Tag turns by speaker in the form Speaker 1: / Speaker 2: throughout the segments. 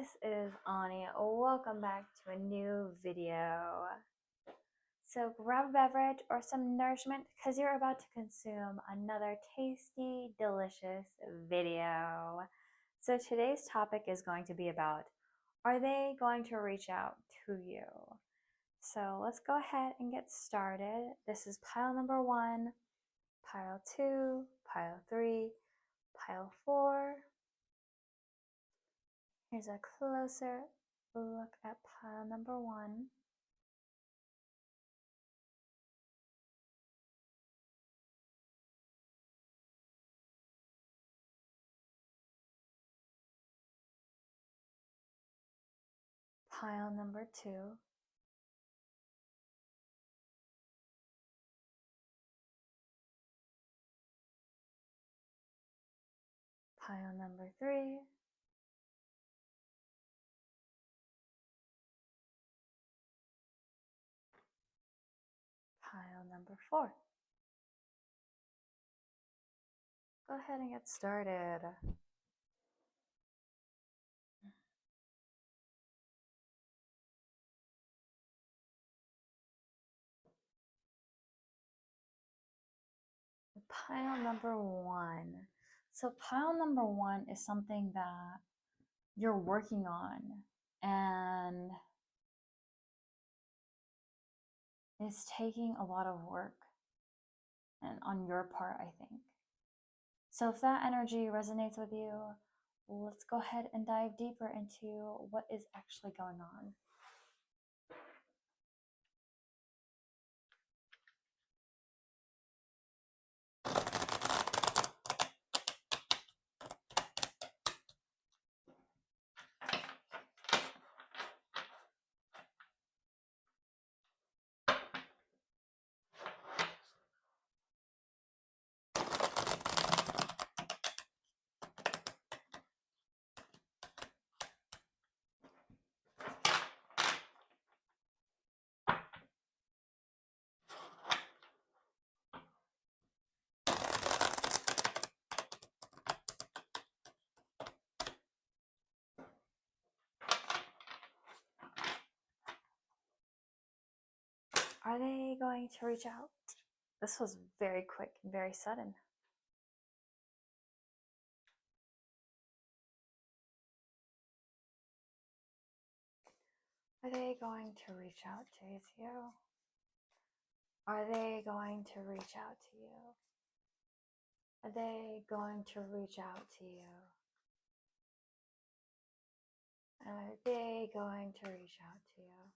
Speaker 1: this is Ani. Welcome back to a new video. So grab a beverage or some nourishment because you're about to consume another tasty, delicious video. So today's topic is going to be about, are they going to reach out to you? So let's go ahead and get started. This is pile number 1, pile 2, pile 3, pile 4. Here's a closer look at pile number 1. Pile number 2. Pile number 3. Pile number 4. Go ahead and get started. Pile number 1. So pile number 1 is something that you're working on and it's taking a lot of work and on your part, I think. So if that energy resonates with you, let's go ahead and dive deeper into what is actually going on. Are they going to reach out? This was very quick and very sudden. Are they going to reach out to you? Are they going to reach out to you? Are they going to reach out to you? Are they going to reach out to you?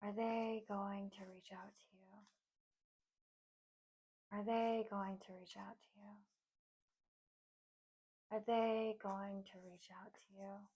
Speaker 1: Are they going to reach out to you? Are they going to reach out to you? Are they going to reach out to you?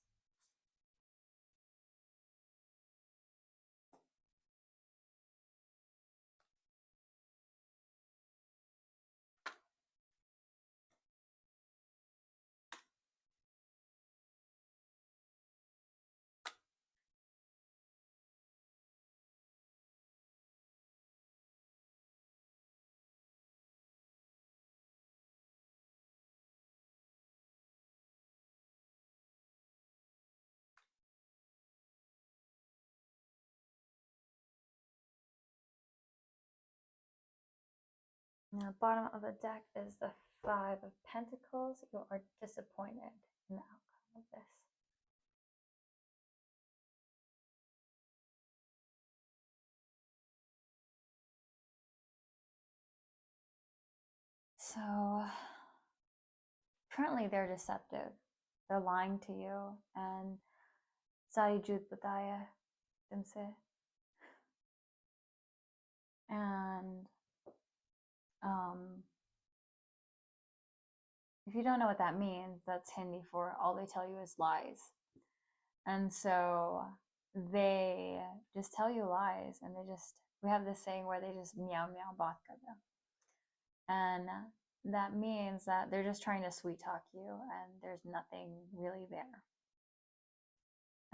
Speaker 1: Now, bottom of the deck is the 5 of Pentacles. You are disappointed in the outcome of this. So, currently they're deceptive. They're lying to you. And Zai Jut Badaya Dimse. And if you don't know what that means, that's Hindi for all they tell you is lies. And so they just tell you lies, and we have this saying where they just meow meow baat karta. And that means that they're just trying to sweet talk you and there's nothing really there.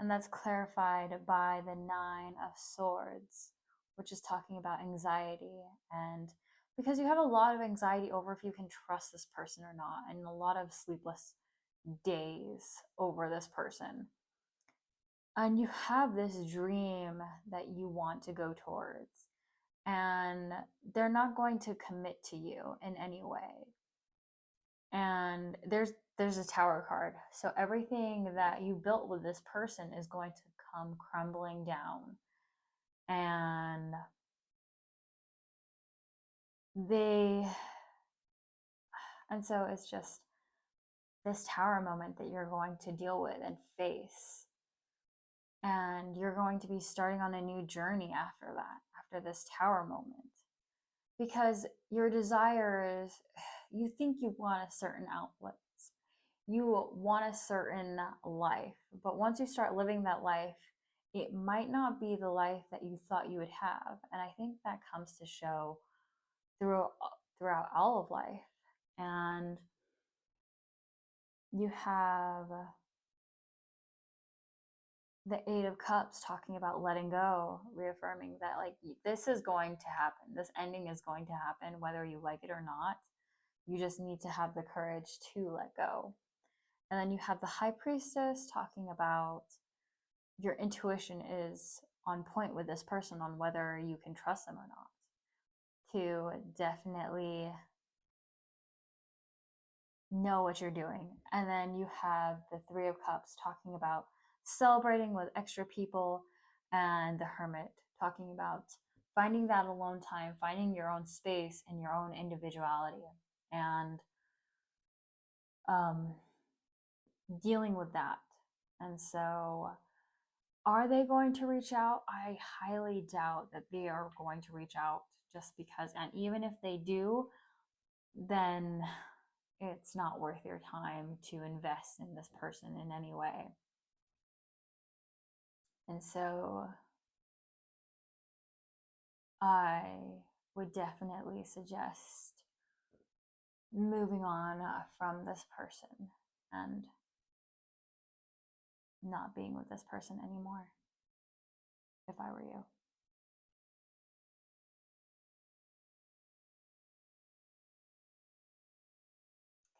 Speaker 1: And that's clarified by the 9 of Swords, which is talking about anxiety, and because you have a lot of anxiety over if you can trust this person or not, and a lot of sleepless days over this person. And you have this dream that you want to go towards, and they're not going to commit to you in any way. And there's a Tower card. So everything that you built with this person is going to come crumbling down. And so it's just this Tower moment that you're going to deal with and face. And you're going to be starting on a new journey after that, after this Tower moment. Because your desires, you think you want a certain outlet, you want a certain life, but once you start living that life, it might not be the life that you thought you would have. And I think that comes to show throughout all of life. And you have the Eight of Cups talking about letting go, reaffirming that like this is going to happen. This ending is going to happen, whether you like it or not. You just need to have the courage to let go. And then you have the High Priestess talking about your intuition is on point with this person on whether you can trust them or not. To definitely know what you're doing. And then you have the Three of Cups talking about celebrating with extra people, and the Hermit talking about finding that alone time, finding your own space and your own individuality, and dealing with that. And so, are they going to reach out? I highly doubt that they are going to reach out, just because, and even if they do, then it's not worth your time to invest in this person in any way. And so I would definitely suggest moving on from this person and not being with this person anymore, if I were you.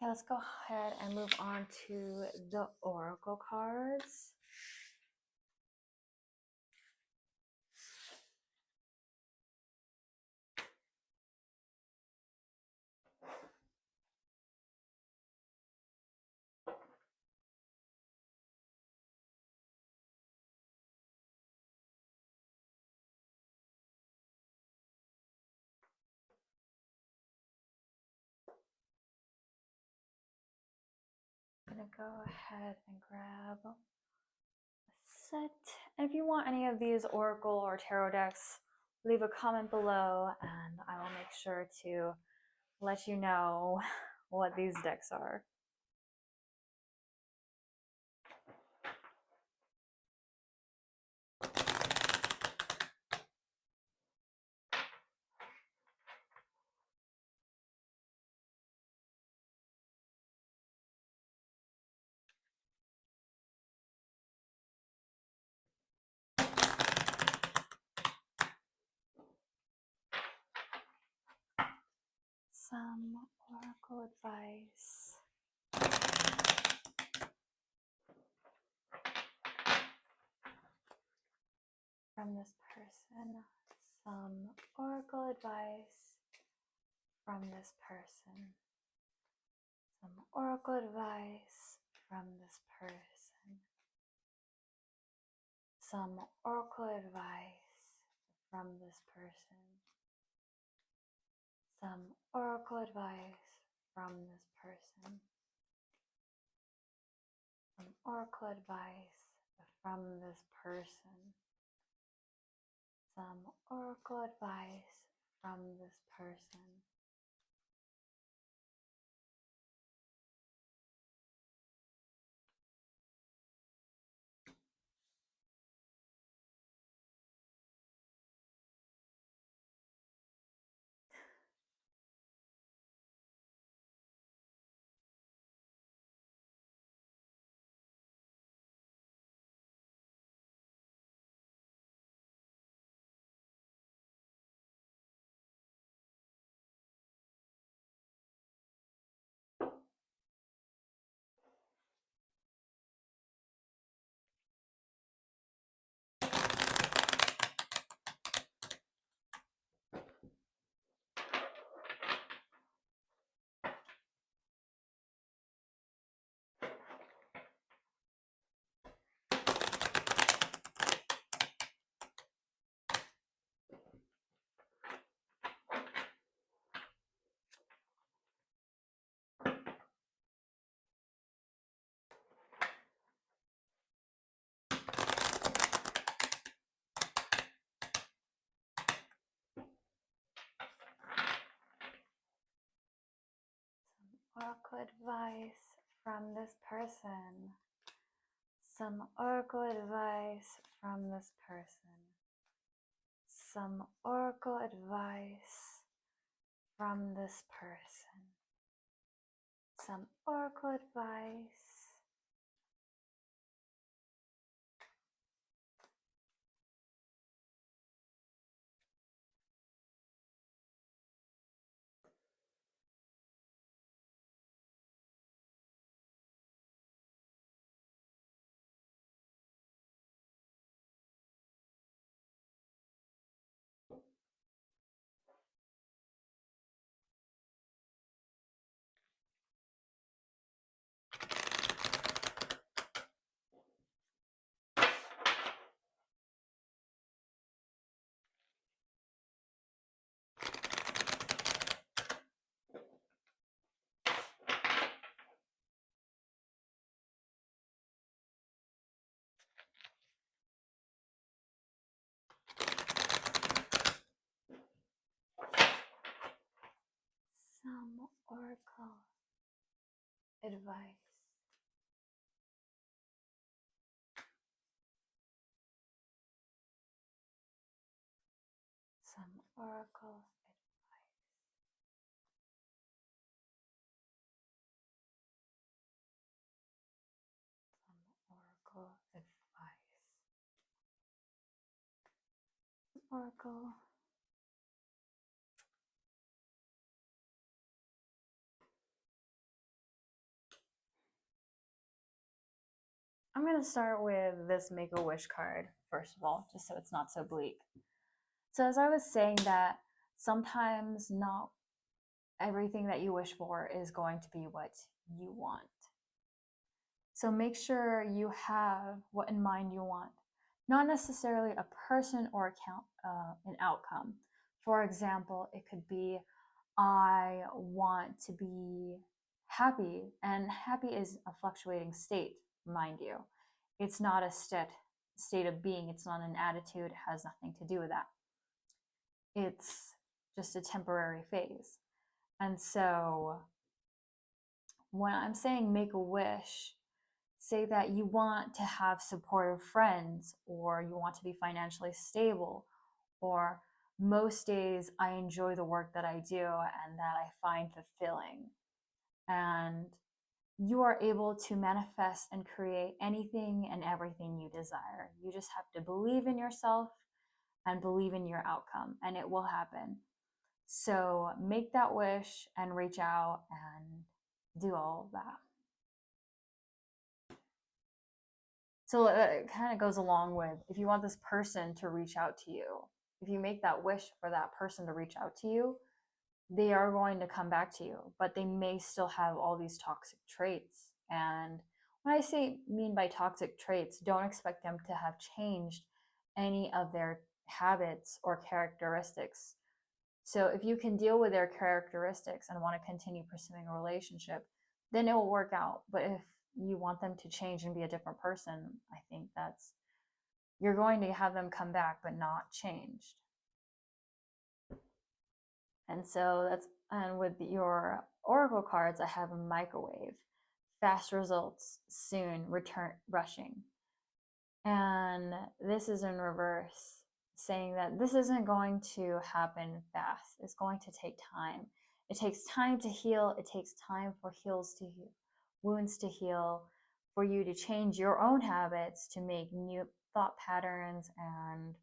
Speaker 1: Okay, let's go ahead and move on to the Oracle cards. I'm gonna go ahead and grab a set. And if you want any of these Oracle or Tarot decks, leave a comment below and I will make sure to let you know what these decks are. Some Oracle advice from this person. Some Oracle advice from this person. Some Oracle advice from this person. Some Oracle advice from this person. Some Oracle advice from this person. Some Oracle advice from this person. Some Oracle advice from this person. oracle advice from this person. Some oracle advice from this person. Some oracle advice from this person. Some oracle advice. Some oracle advice. Some oracle advice. Some oracle advice. Oracle. I'm going to start with this Make-A-Wish card, first of all, just so it's not so bleak. So as I was saying that sometimes not everything that you wish for is going to be what you want. So make sure you have what in mind you want. Not necessarily a person or an outcome. For example, it could be, I want to be happy, and happy is a fluctuating state, mind you. It's not a state of being. It's not an attitude. It has nothing to do with that. It's just a temporary phase. And so when I'm saying make a wish, say that you want to have supportive friends, or you want to be financially stable, or most days I enjoy the work that I do and that I find fulfilling. And you are able to manifest and create anything and everything you desire. You just have to believe in yourself and believe in your outcome, and it will happen. So make that wish and reach out and do all of that. So it kind of goes along with, if you want this person to reach out to you, if you make that wish for that person to reach out to you, they are going to come back to you, but they may still have all these toxic traits. And when I mean by toxic traits, don't expect them to have changed any of their habits or characteristics. So if you can deal with their characteristics and want to continue pursuing a relationship, then it will work out. But if you want them to change and be a different person, I think you're going to have them come back but not changed. And so and with your oracle cards, I have a microwave, fast results, soon, return, rushing. And this is in reverse, saying that this isn't going to happen fast. It's going to take time. It takes time to heal. It takes time for wounds to heal, for you to change your own habits, to make new thought patterns and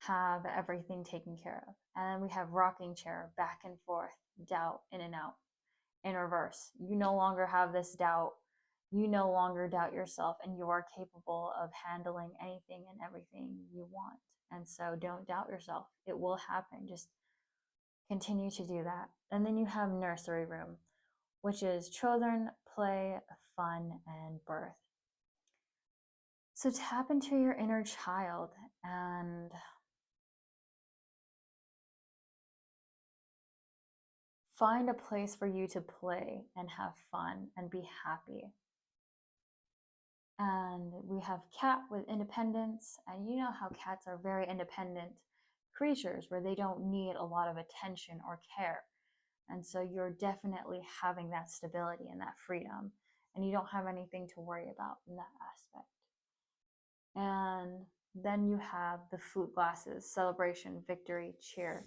Speaker 1: have everything taken care of. And then we have rocking chair, back and forth, doubt, in and out, in reverse. You no longer have this doubt. You no longer doubt yourself, and you are capable of handling anything and everything you want. And so don't doubt yourself. It will happen. Just continue to do that. And then you have nursery room, which is children, play, fun, and birth. So tap into your inner child and find a place for you to play and have fun and be happy. And we have cat with independence, and you know how cats are very independent creatures where they don't need a lot of attention or care. And so you're definitely having that stability and that freedom, and you don't have anything to worry about in that aspect. And then you have the flute glasses, celebration, victory, cheer.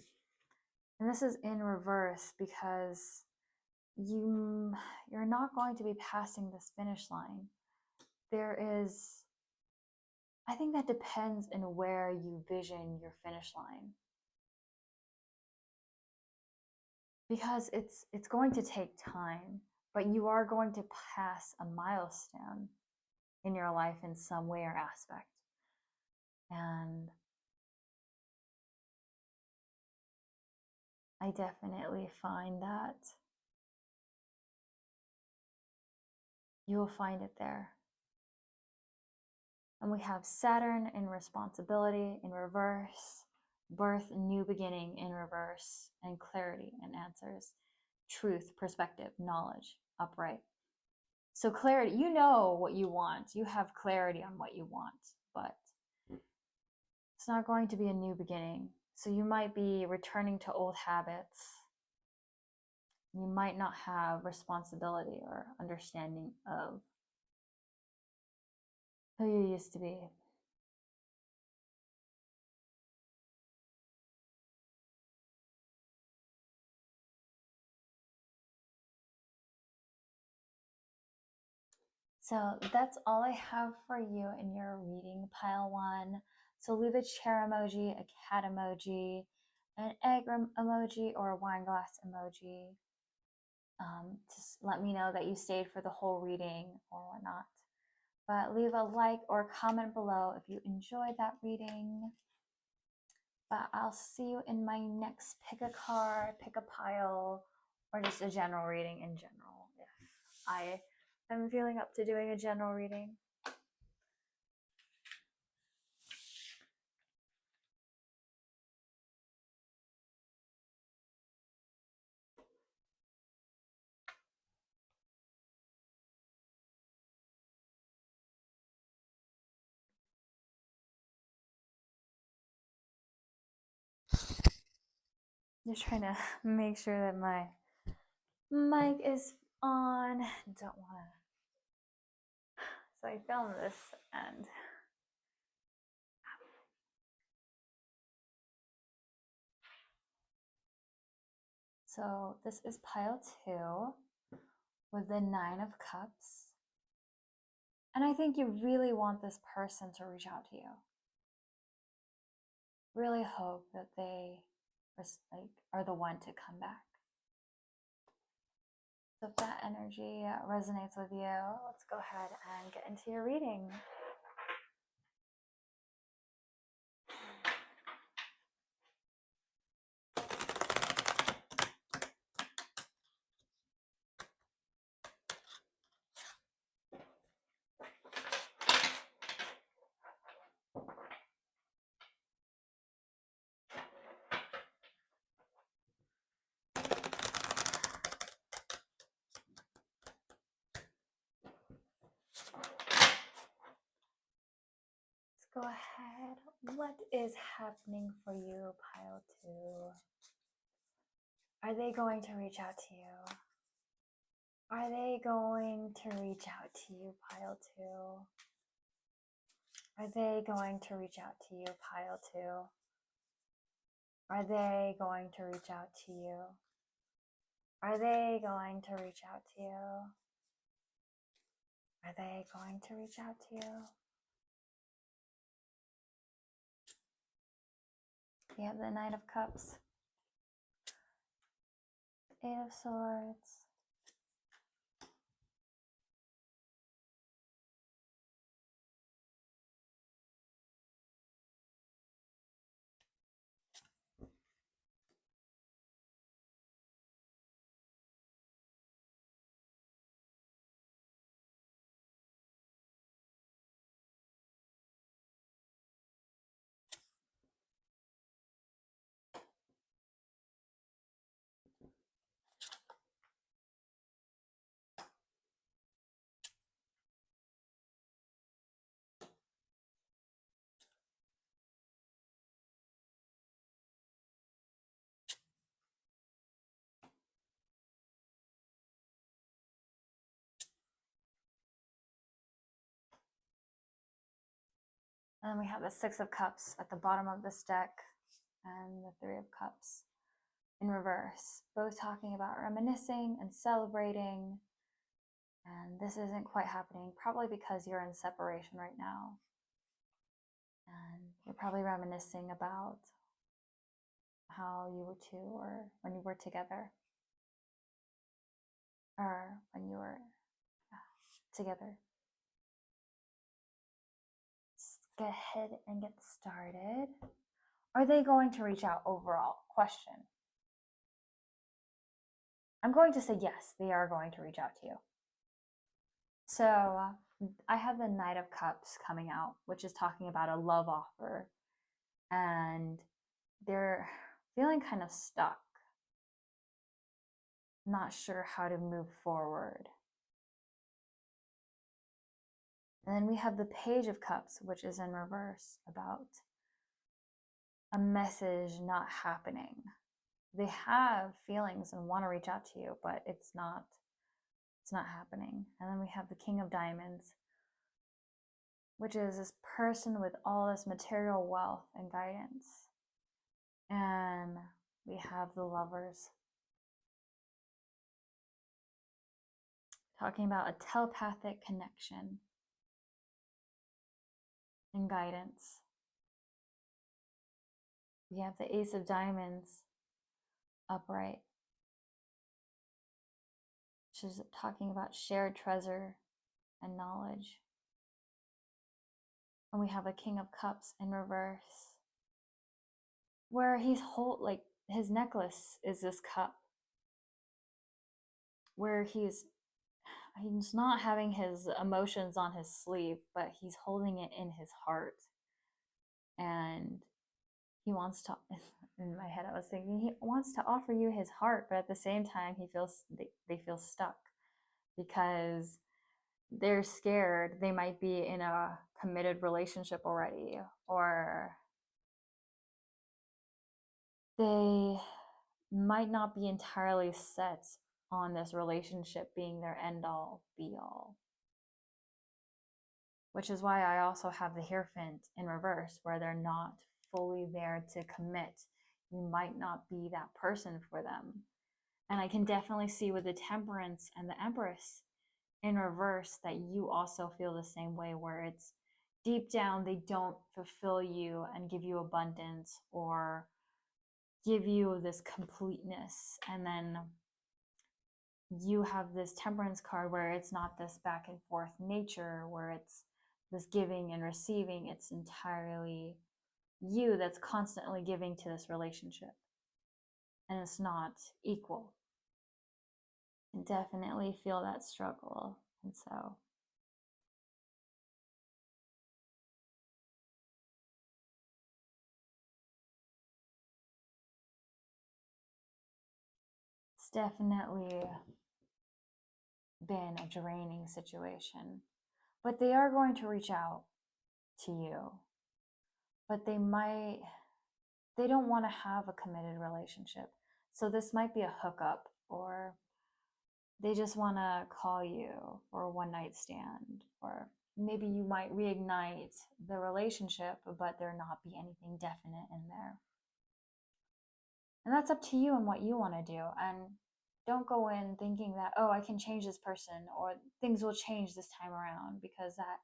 Speaker 1: And this is in reverse because you're not going to be passing this finish line. There is, I think that depends on where you vision your finish line. Because it's going to take time, but you are going to pass a milestone in your life in some way or aspect. And I definitely find that you will find it there. And we have Saturn in responsibility in reverse, birth, new beginning in reverse, and clarity in answers, truth, perspective, knowledge, upright. So clarity, you know what you want. You have clarity on what you want, but it's not going to be a new beginning. So you might be returning to old habits. You might not have responsibility or understanding of who you used to be. So that's all I have for you in your reading, pile one. So leave a chair emoji, a cat emoji, an egg emoji, or a wine glass emoji. Just let me know that you stayed for the whole reading or whatnot. But leave a like or comment below if you enjoyed that reading. But I'll see you in my next pick a card, pick a pile, or just a general reading in general. If I am feeling up to doing a general reading. Just trying to make sure that my mic is on. Don't want to. So I filmed this and so this is pile 2 with the 9 of Cups. And I think you really want this person to reach out to you. Really hope that they are the one to come back. So if that energy resonates with you, let's go ahead and get into your reading. Go ahead. What is happening for you, pile 2? Are they going to reach out to you? Are they going to reach out to you, pile 2? Are they going to reach out to you, pile 2? Are they going to reach out to you? Are they going to reach out to you? Are they going to reach out to you? You have the 9 of Cups, 8 of Swords, And then we have the Six of Cups at the bottom of this deck and the Three of Cups in reverse, both talking about reminiscing and celebrating. And this isn't quite happening, probably because you're in separation right now. And you're probably reminiscing about how you two were when you were together, or when you were together. Let's go ahead and get started. Are they going to reach out overall? Question. I'm going to say yes, they are going to reach out to you. So I have the Knight of Cups coming out, which is talking about a love offer. And they're feeling kind of stuck, not sure how to move forward. And then we have the Page of Cups, which is in reverse, about a message not happening. They have feelings and want to reach out to you, but it's not happening. And then we have the King of Diamonds, which is this person with all this material wealth and guidance. And we have the Lovers, talking about a telepathic connection and guidance. We have the Ace of Diamonds upright, which is talking about shared treasure and knowledge. And we have a King of Cups in reverse, where he's like his necklace is this cup, where he's not having his emotions on his sleeve, but he's holding it in his heart. And he wants to, in my head I was thinking, he wants to offer you his heart, but at the same time they feel stuck because they're scared they might be in a committed relationship already, or they might not be entirely set on this relationship being their end all be all. Which is why I also have the Hierophant in reverse, where they're not fully there to commit. You might not be that person for them. And I can definitely see with the Temperance and the Empress in reverse that you also feel the same way, where it's deep down they don't fulfill you and give you abundance or give you this completeness. And then you have this Temperance card where it's not this back and forth nature, where it's this giving and receiving. It's entirely you that's constantly giving to this relationship, and it's not equal. I definitely feel that struggle. And so it's definitely been a draining situation, but they are going to reach out to you, but they don't want to have a committed relationship. So this might be a hookup, or they just want to call you for a one night stand, or maybe you might reignite the relationship, but there not be anything definite in there. And that's up to you and what you want to do. And don't go in thinking that, oh, I can change this person or things will change this time around, because that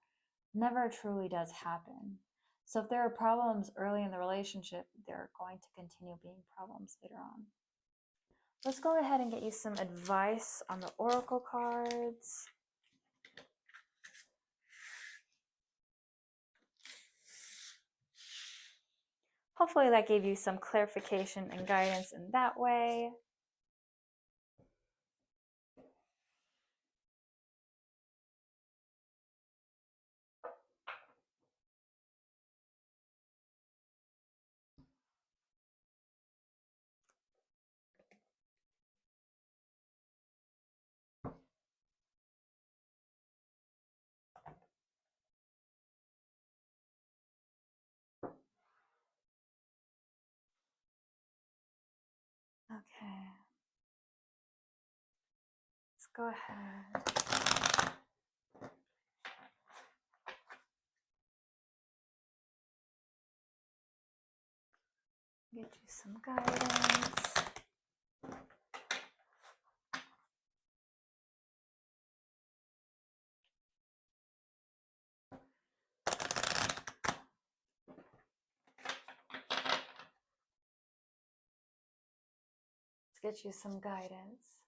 Speaker 1: never truly does happen. So if there are problems early in the relationship, there are going to continue being problems later on. Let's go ahead and get you some advice on the Oracle cards. Hopefully that gave you some clarification and guidance in that way. Okay. Let's go ahead. Get you some guidance. Let's get you some guidance.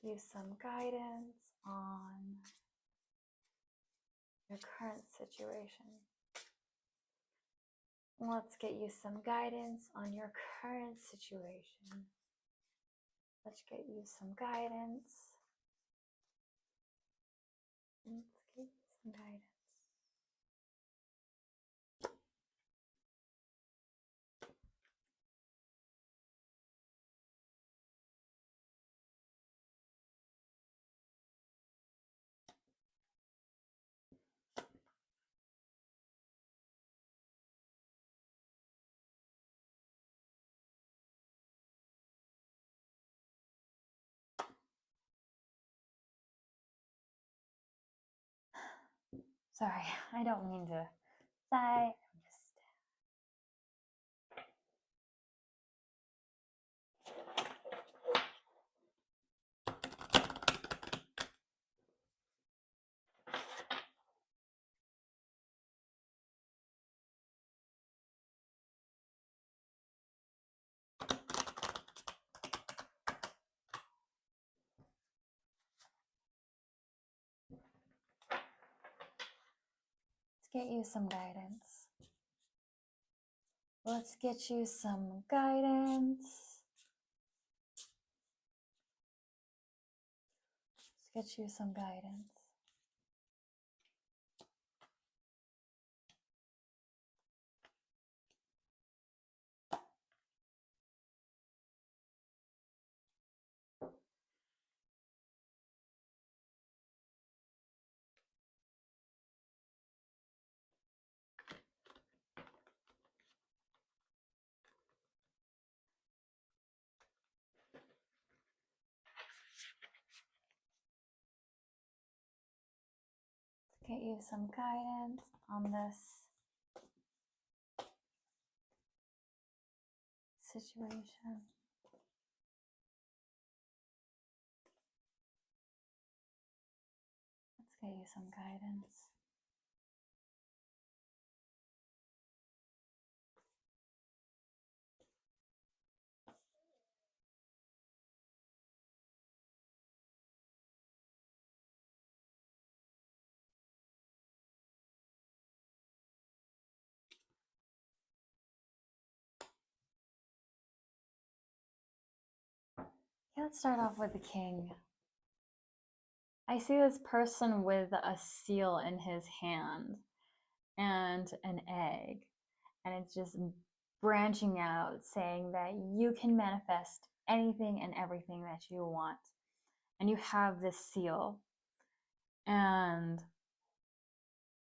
Speaker 1: Get you some guidance on your current situation. Let's get you some guidance on your current situation. Let's get you some guidance. Let's get you some guidance. Sorry, I don't mean to sigh. Let's get you some guidance. Let's get you some guidance. Let's get you some guidance. Get you some guidance on this situation. Let's get you some guidance. Yeah, let's start off with the king. I see this person with a seal in his hand and an egg, and it's just branching out, saying that you can manifest anything and everything that you want. And you have this seal, and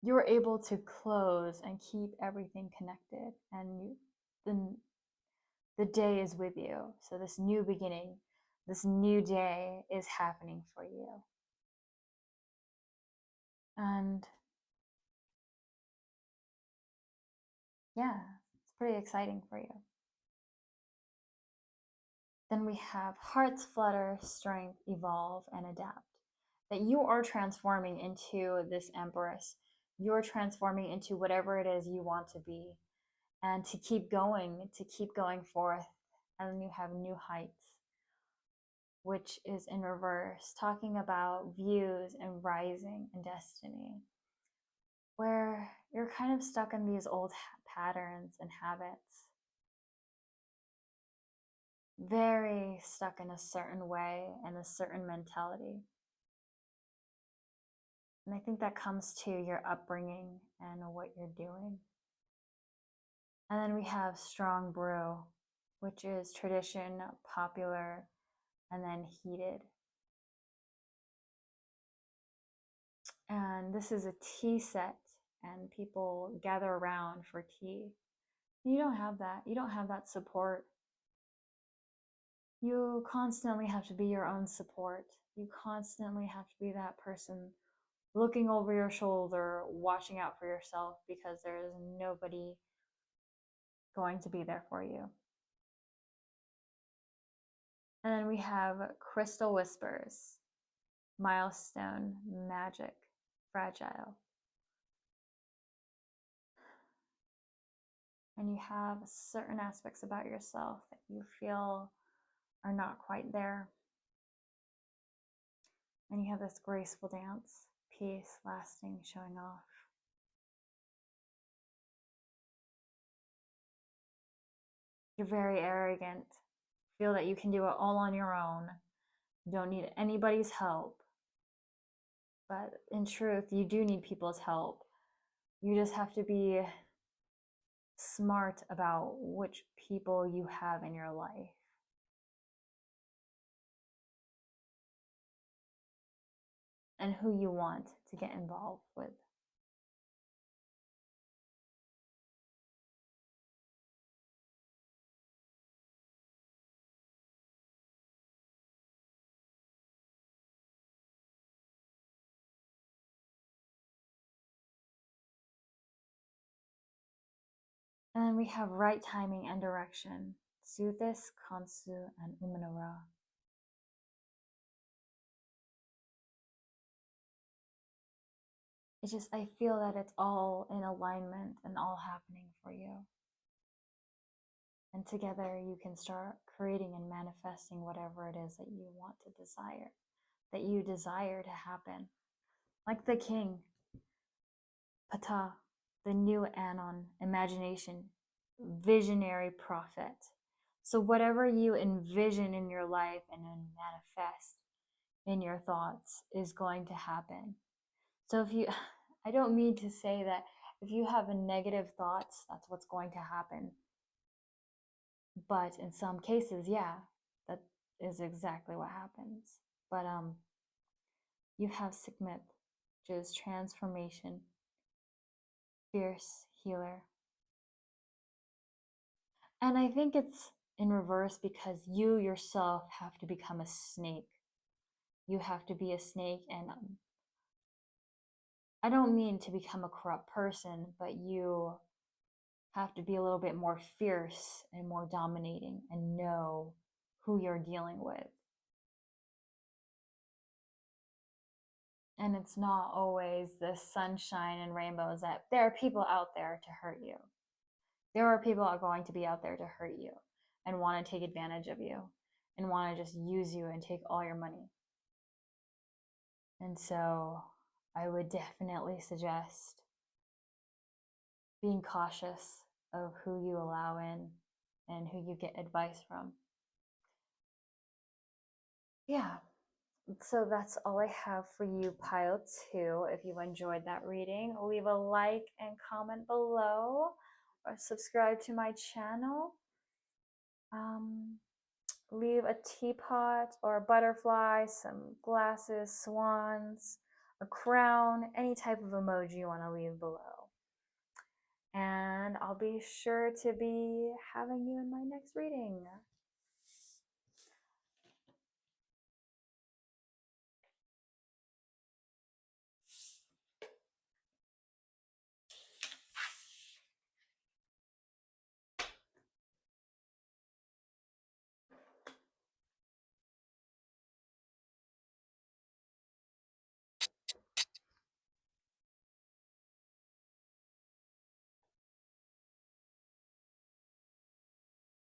Speaker 1: you're able to close and keep everything connected, and the day is with you. So this new beginning, this new day is happening for you. And yeah, it's pretty exciting for you. Then we have hearts flutter, strength, evolve, and adapt. That you are transforming into this empress. You're transforming into whatever it is you want to be. And to keep going forth. And then you have new heights, which is in reverse, talking about views and rising and destiny, where you're kind of stuck in these old patterns and habits, very stuck in a certain way and a certain mentality. And I think that comes to your upbringing and what you're doing. And then we have strong brew, which is tradition, popular, and then heated. And this is a tea set, and people gather around for tea. You don't have that. You don't have that support. You constantly have to be your own support. You constantly have to be that person looking over your shoulder, watching out for yourself, because there is nobody going to be there for you. And then we have crystal whispers, milestone, magic, fragile. And you have certain aspects about yourself that you feel are not quite there. And you have this graceful dance, peace, lasting, showing off. You're very arrogant, feel that you can do it all on your own, you don't need anybody's help. But in truth, you do need people's help. You just have to be smart about which people you have in your life. And who you want to get involved with. And then we have right timing and direction. Suthis, Kansu, and Umanara. It's just, I feel that it's all in alignment and all happening for you. And together you can start creating and manifesting whatever it is that you want to desire, that you desire to happen. Like the king, Ptah, the new Anon, imagination, visionary prophet. So whatever you envision in your life and then manifest in your thoughts is going to happen. So if you, I don't mean to say that if you have a negative thoughts, that's what's going to happen. But in some cases, yeah, that is exactly what happens. But you have Sikmit, which is transformation, fierce healer. And I think it's in reverse because you yourself have to become a snake. You have to be a snake, and I don't mean to become a corrupt person, but you have to be a little bit more fierce and more dominating and know who you're dealing with. And it's not always the sunshine and rainbows, that there are people out there to hurt you. There are people are going to be out there to hurt you and want to take advantage of you and want to just use you and take all your money. And so I would definitely suggest being cautious of who you allow in and who you get advice from. Yeah. So that's all I have for you, pile 2. If you enjoyed that reading, leave a like and comment below, or subscribe to my channel. Leave a teapot or a butterfly, some glasses, swans, a crown, any type of emoji you want to leave below. And I'll be sure to be having you in my next reading.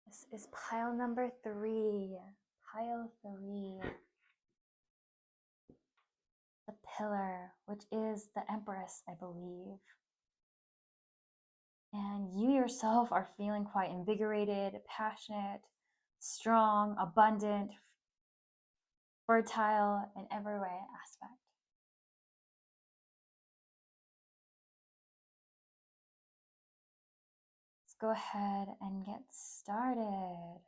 Speaker 1: This is pile number 3. Pile 3. The pillar, which is the Empress, I believe. And you yourself are feeling quite invigorated, passionate, strong, abundant, fertile in every way aspect. Let's go ahead and get started.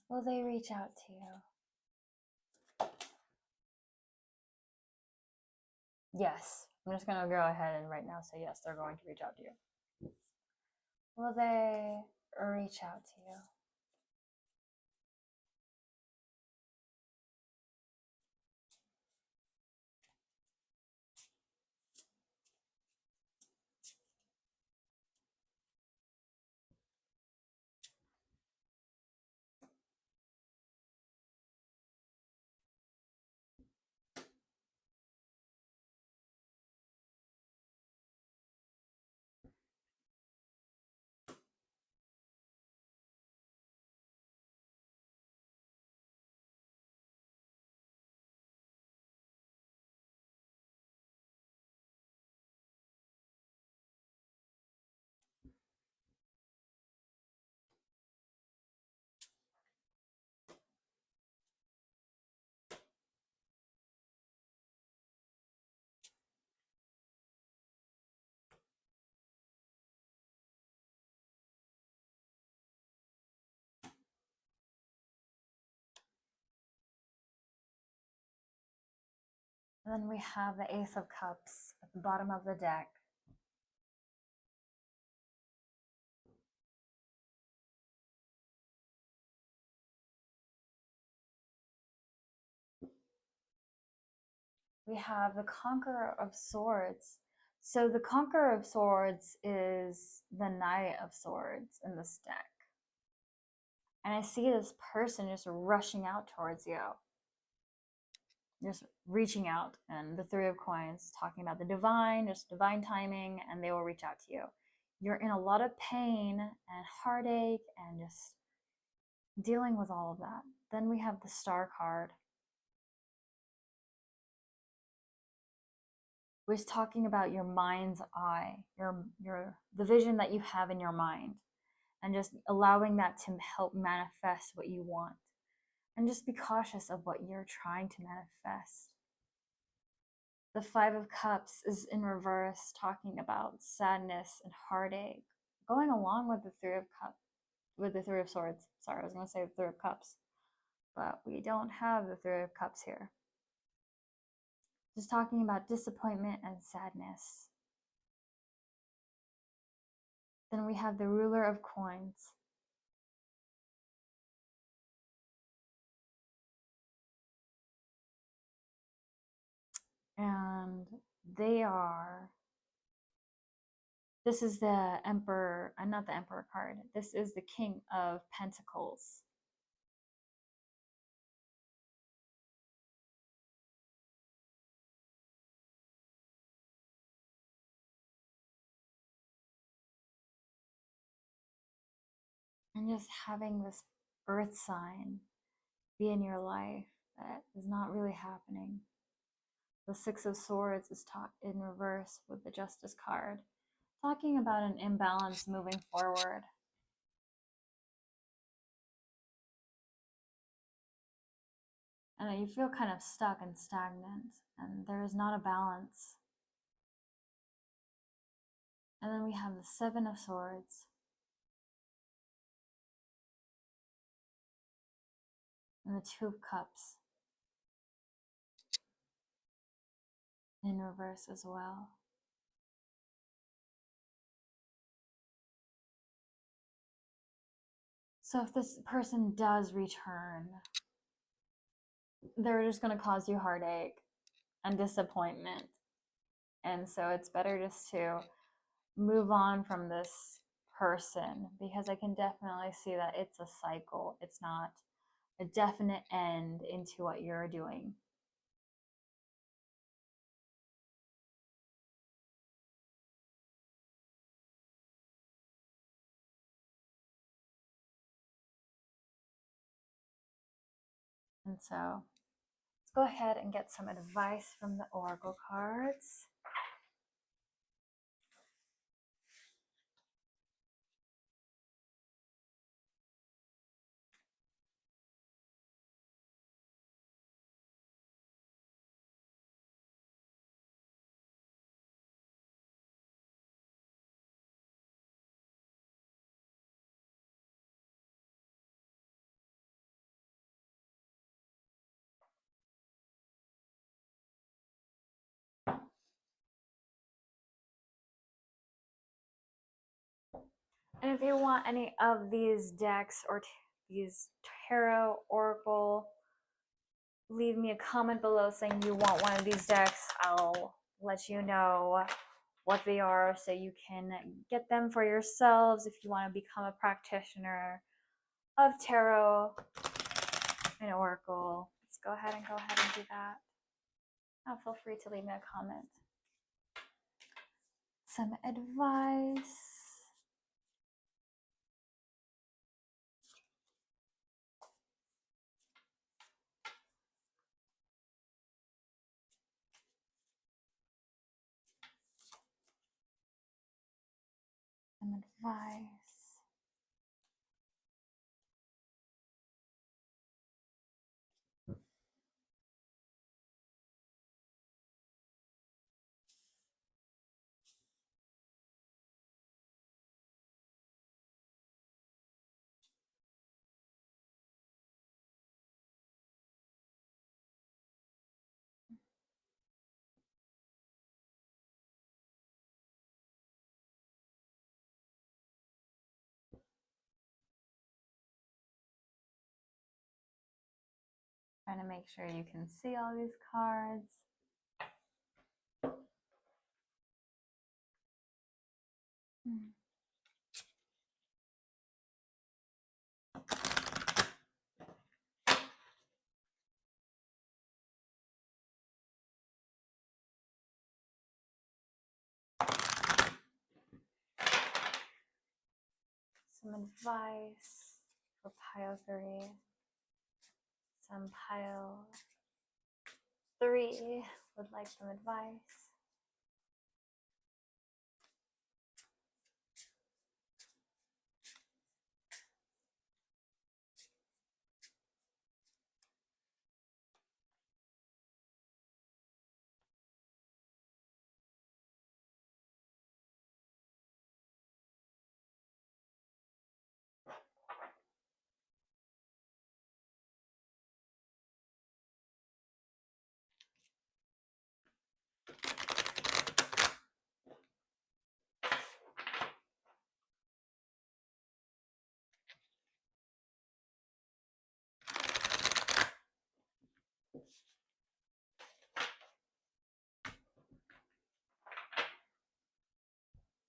Speaker 1: Will they reach out to you? Yes. I'm just going to go ahead and right now say yes, they're going to reach out to you. Will they reach out to you? And then we have the Ace of Cups at the bottom of the deck. We have the Conqueror of Swords. So the Conqueror of Swords is the Knight of Swords in this deck. And I see this person just rushing out towards you. Just reaching out. And the Three of Coins talking about the divine, just divine timing, and they will reach out to you. You're in a lot of pain and heartache and just dealing with all of that. Then we have the Star card, which is talking about your mind's eye, the vision that you have in your mind, and just allowing that to help manifest what you want. And just be cautious of what you're trying to manifest. The Five of Cups is in reverse, talking about sadness and heartache, going along with the Three of Swords. Sorry, I was going to say the Three of Cups, but we don't have the Three of Cups here. Just talking about disappointment and sadness. Then we have the Ruler of Coins. And this is the Emperor, not the Emperor card. This is the King of Pentacles. And just having this earth sign be in your life that is not really happening. The Six of Swords is taught in reverse with the Justice card, talking about an imbalance moving forward. And you feel kind of stuck and stagnant, and there is not a balance. And then we have the Seven of Swords. And the Two of Cups in reverse as well. So if this person does return, they're just going to cause you heartache and disappointment. And so it's better just to move on from this person, because I can definitely see that it's a cycle. It's not a definite end into what you're doing. And so let's go ahead and get some advice from the Oracle cards. And if you want any of these decks or these tarot, oracle, leave me a comment below saying you want one of these decks. I'll let you know what they are so you can get them for yourselves if you want to become a practitioner of tarot and oracle. Let's go ahead and do that. Now feel free to leave me a comment. Some advice. Some advice. Trying to make sure you can see all these cards. Some advice for pile 3. Some pile 3 would like some advice.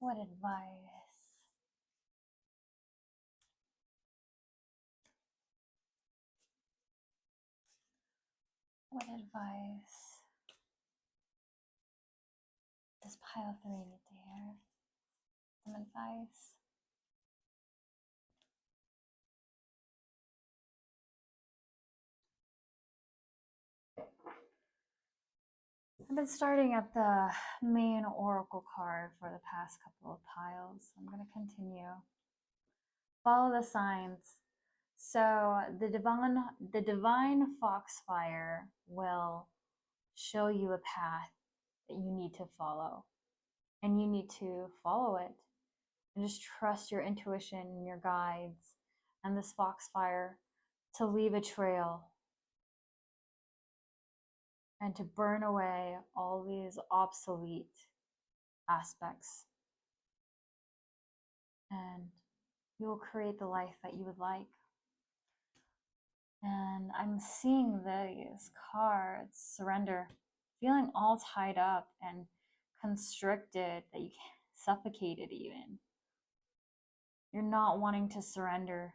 Speaker 1: What advice? What advice does pile 3 need to hear? Some advice? I've been starting at the main oracle card for the past couple of piles. I'm going to continue. Follow the signs. So the divine foxfire will show you a path that you need to follow, and you need to follow it and just trust your intuition and your guides and this foxfire to leave a trail and to burn away all these obsolete aspects, and you will create the life that you would like. And I'm seeing these cards: surrender, feeling all tied up and constricted, that you suffocated even. You're not wanting to surrender.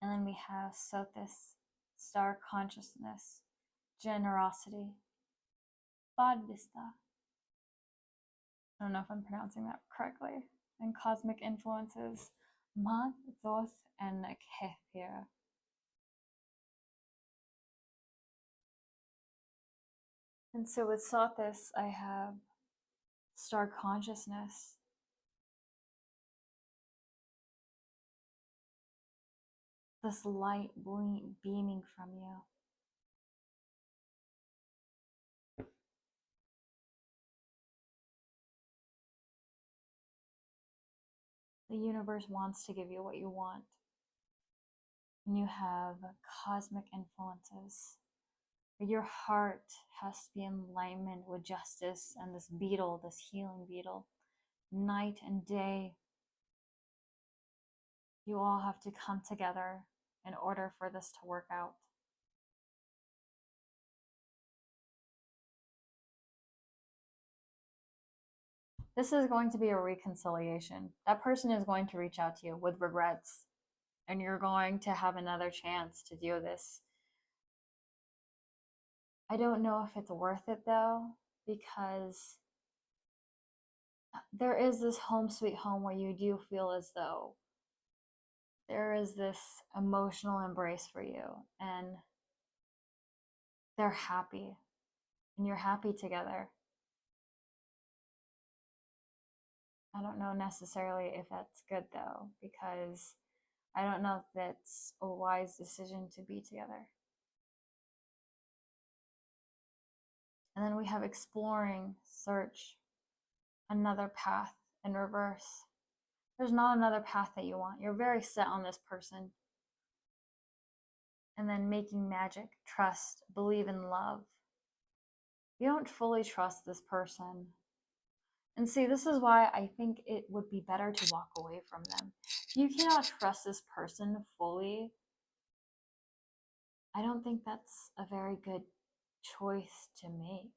Speaker 1: And then we have Sothis, star consciousness, generosity, Badvista. I don't know if I'm pronouncing that correctly. And cosmic influences, Mad, Thoth, and Kefir. And so with Sothis, I have star consciousness, this light beaming from you. The universe wants to give you what you want. And you have cosmic influences. But your heart has to be in alignment with justice and this beetle, this healing beetle. Night and day, you all have to come together in order for this to work out. This is going to be a reconciliation. That person is going to reach out to you with regrets, and you're going to have another chance to do this. I don't know if it's worth it though, because there is this home sweet home where you do feel as though there is this emotional embrace for you, and they're happy, and you're happy together. I don't know necessarily if that's good though, because I don't know if that's a wise decision to be together. And then we have exploring, search, another path in reverse. There's not another path that you want. You're very set on this person. And then making magic, trust, believe in love. You don't fully trust this person. And see, this is why I think it would be better to walk away from them. If you cannot trust this person fully, I don't think that's a very good choice to make.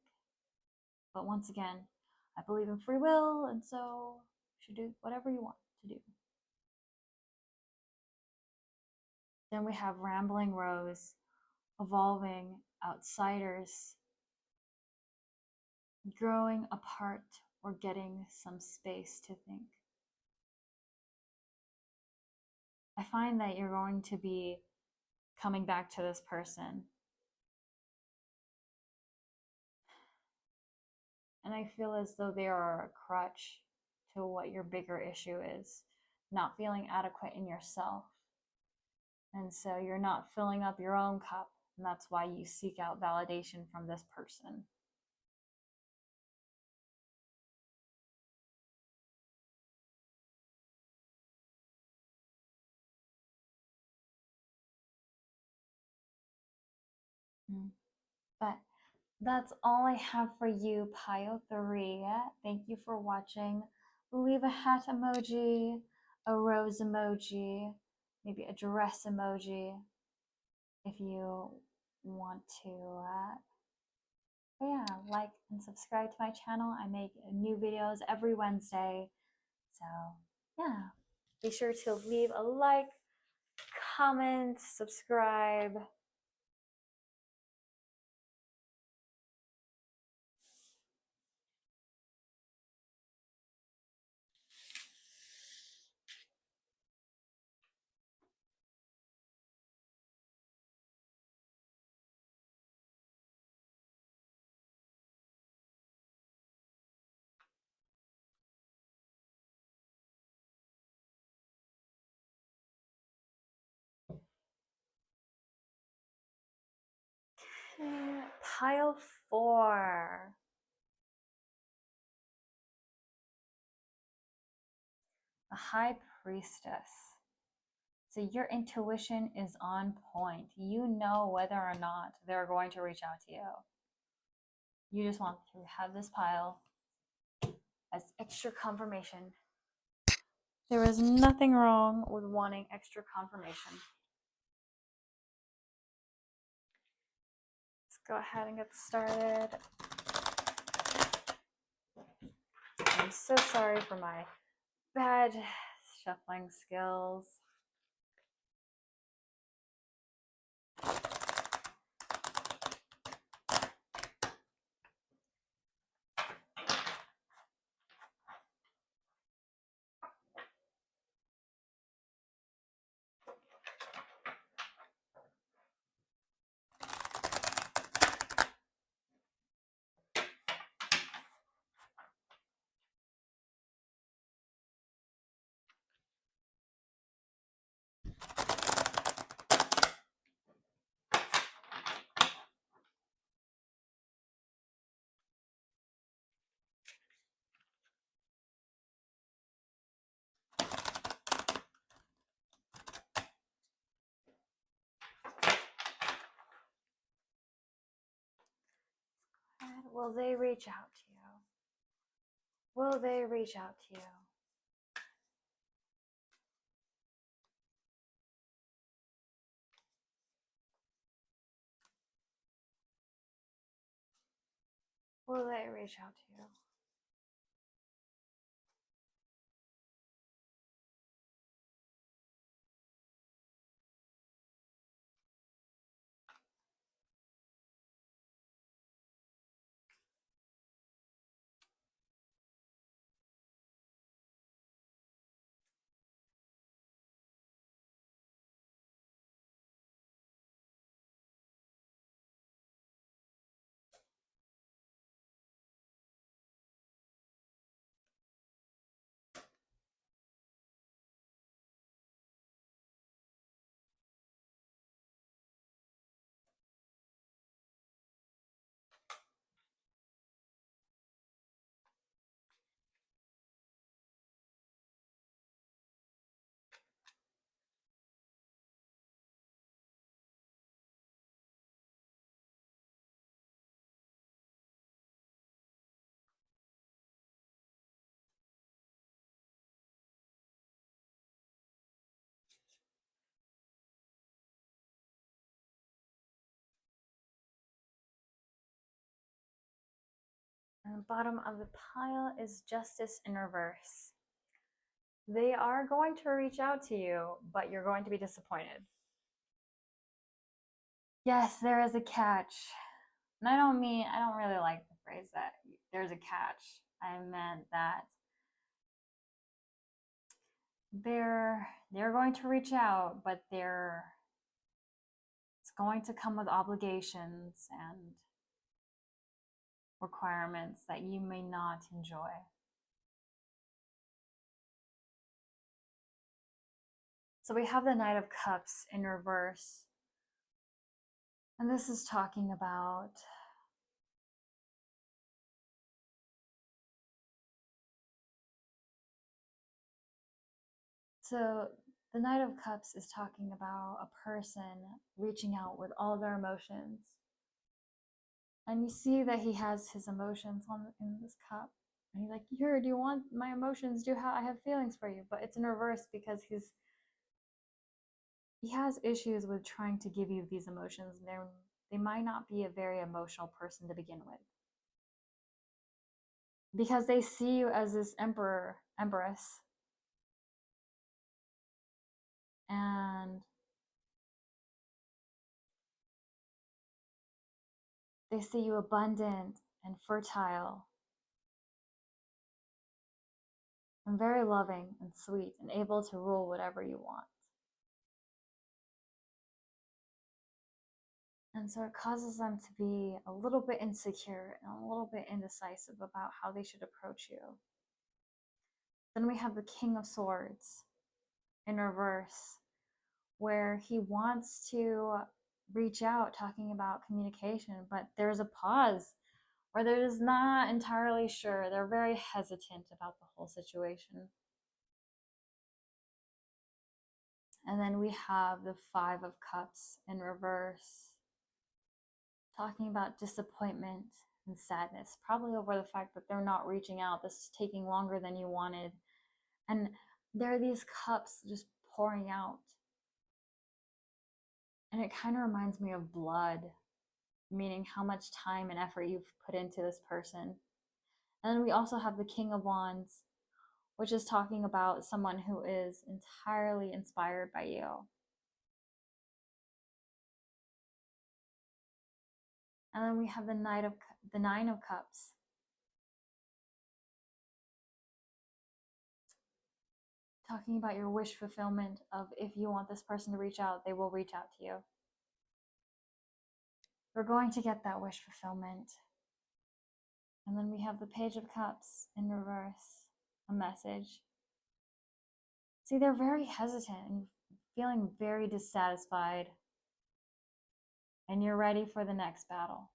Speaker 1: But once again, I believe in free will, and so you should do whatever you want to do. Then we have rambling rose, evolving outsiders, growing apart or getting some space to think. I find that you're going to be coming back to this person. And I feel as though they are a crutch to what your bigger issue is, not feeling adequate in yourself. And so you're not filling up your own cup, and that's why you seek out validation from this person. But that's all I have for you, Pile 3. Thank you for watching. Leave a hat emoji, a rose emoji, maybe a dress emoji if you want to. But yeah, like and subscribe to my channel. I make new videos every Wednesday. So yeah, be sure to leave a like, comment, subscribe. Pile 4. The High Priestess. So your intuition is on point. You know whether or not they're going to reach out to you. You just want to have this pile as extra confirmation. There is nothing wrong with wanting extra confirmation. Let's go ahead and get started. I'm so sorry for my bad shuffling skills. will they reach out to you? Will they reach out to you? Will they reach out to you? And the bottom of the pile is justice in reverse. They are going to reach out to you, but you're going to be disappointed. Yes, there is a catch. And I don't really like the phrase that there's a catch. I meant that they're going to reach out, but it's going to come with obligations and requirements that you may not enjoy. So we have the Knight of Cups in reverse. And this is talking about so the Knight of Cups is talking about a person reaching out with all their emotions. And you see that he has his emotions in this cup. And he's like, here, do you want my emotions? I have feelings for you? But it's in reverse because he has issues with trying to give you these emotions. They might not be a very emotional person to begin with. Because they see you as this empress. And they see you abundant and fertile and very loving and sweet and able to rule whatever you want. And so it causes them to be a little bit insecure and a little bit indecisive about how they should approach you. Then we have the King of Swords in reverse, where he wants to reach out talking about communication, but there's a pause where they're just not entirely sure. They're very hesitant about the whole situation. And then we have the Five of Cups in reverse, talking about disappointment and sadness, probably over the fact that they're not reaching out. This is taking longer than you wanted. And there are these cups just pouring out. And it kind of reminds me of blood, meaning how much time and effort you've put into this person. And then we also have the King of Wands, which is talking about someone who is entirely inspired by you. And then we have the Nine of Cups. Talking about your wish fulfillment of if you want this person to reach out, they will reach out to you. We're going to get that wish fulfillment. And then we have the Page of Cups in reverse, a message. See, they're very hesitant and feeling very dissatisfied. And you're ready for the next battle.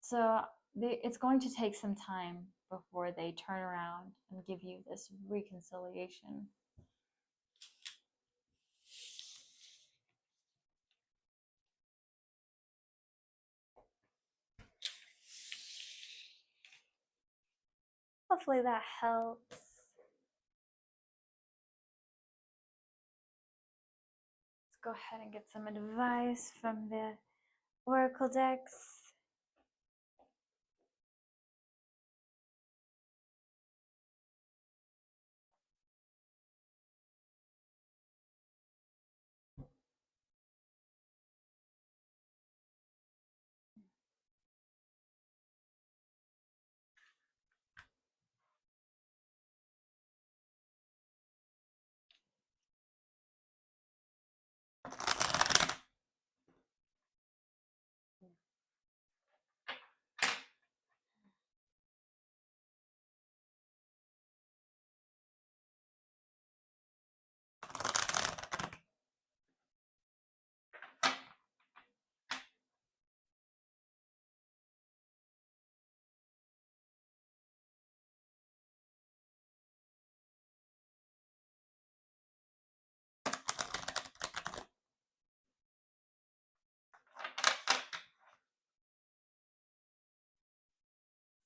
Speaker 1: So it's going to take some time before they turn around and give you this reconciliation. Hopefully that helps. Let's go ahead and get some advice from the oracle decks.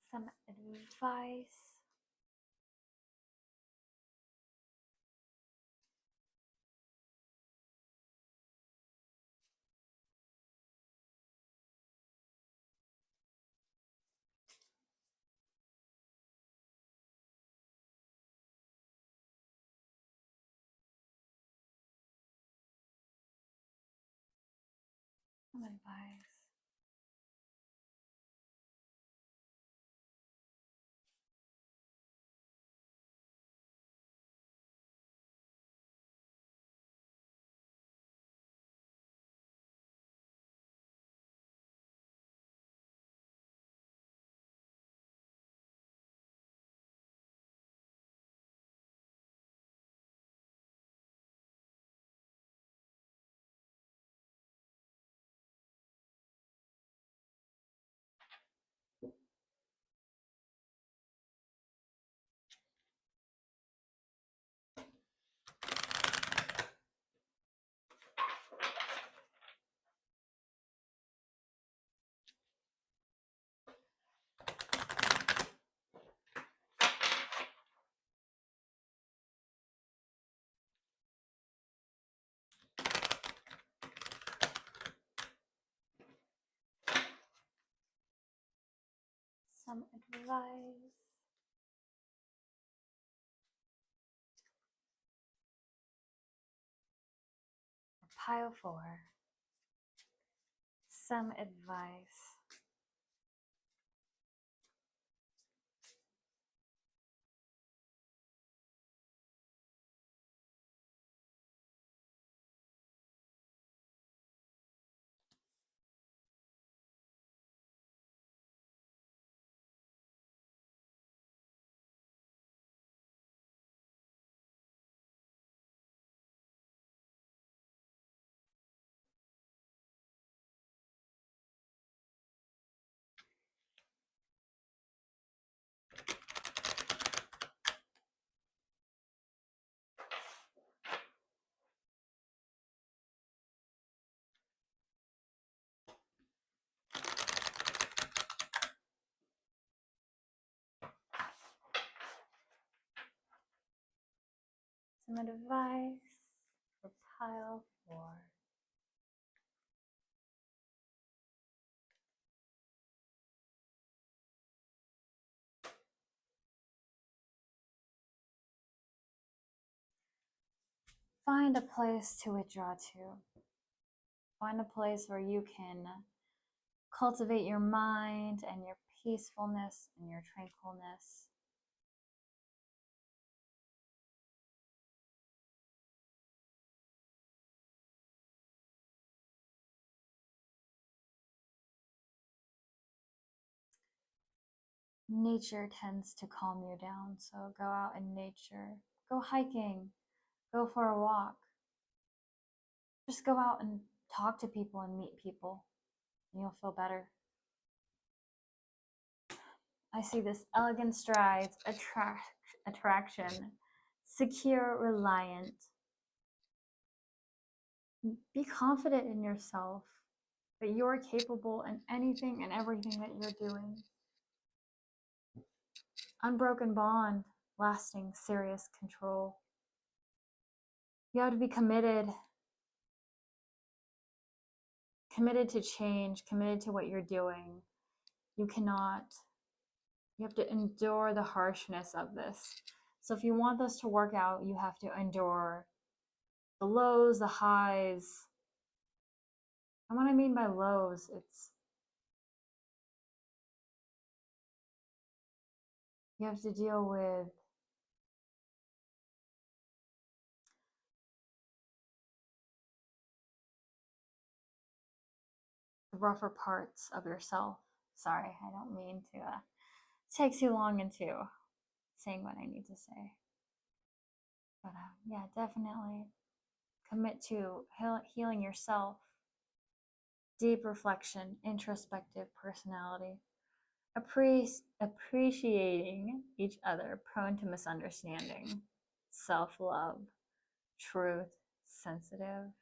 Speaker 1: Some advice. Some advice. Some advice. Pile 4. Some advice. Some advice for pile 4. Find a place to withdraw to. Find a place where you can cultivate your mind and your peacefulness and your tranquilness. Nature tends to calm you down, so go out in nature. Go hiking. Go for a walk. Just go out and talk to people and meet people, and you'll feel better. I see this elegant strides, attraction, secure, reliant. Be confident in yourself that you're capable in anything and everything that you're doing. unbroken bond, lasting, serious control. You have to be committed to change, committed to what you're doing. You have to endure the harshness of this. So if you want this to work out, you have to endure the lows, the highs. And what I mean by lows, you have to deal with the rougher parts of yourself. Sorry, I don't mean to take too long into saying what I need to say. But yeah, definitely commit to healing yourself, deep reflection, introspective personality, appreciating each other, prone to misunderstanding, self-love, truth, sensitive.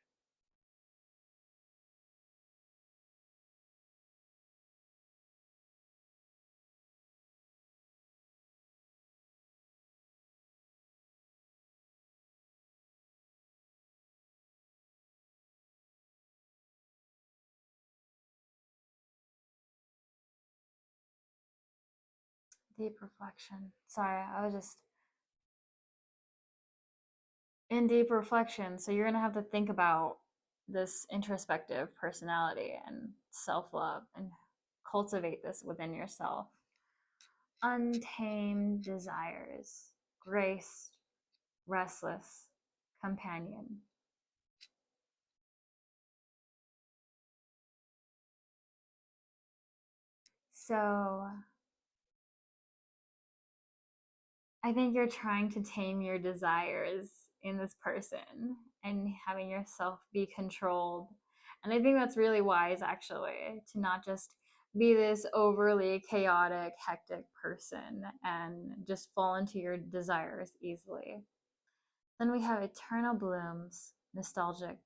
Speaker 1: Deep reflection. Sorry, I was just in deep reflection. So you're going to have to think about this introspective personality and self love and cultivate this within yourself. Untamed desires, graced, restless, companion. So I think you're trying to tame your desires in this person and having yourself be controlled. And I think that's really wise, actually, to not just be this overly chaotic, hectic person and just fall into your desires easily. Then we have eternal blooms, nostalgic,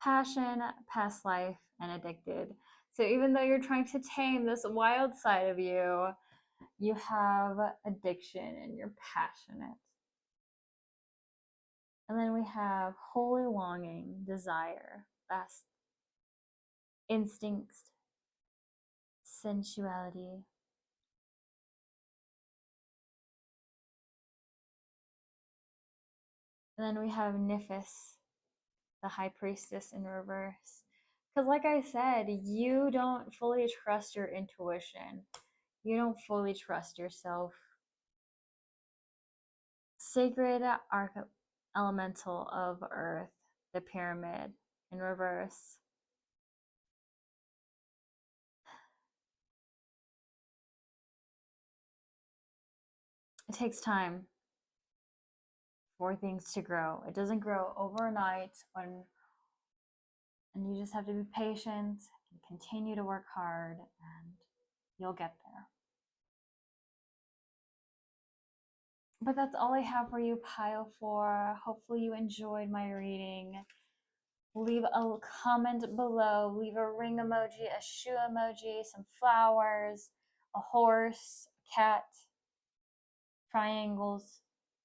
Speaker 1: passion, past life, and addicted. So even though you're trying to tame this wild side of you, you have addiction and you're passionate. And then we have holy longing, desire, best instincts, sensuality. And then we have Nifis, the high priestess in reverse. Because, like I said, you don't fully trust your intuition, you don't fully trust yourself. Sacred elemental of earth, the pyramid in reverse. It takes time for things to grow. It doesn't grow overnight, and you just have to be patient and continue to work hard and you'll get there. But that's all I have for you, pile 4. Hopefully you enjoyed my reading. Leave a comment below. Leave a ring emoji, a shoe emoji, some flowers, a horse, a cat, triangles.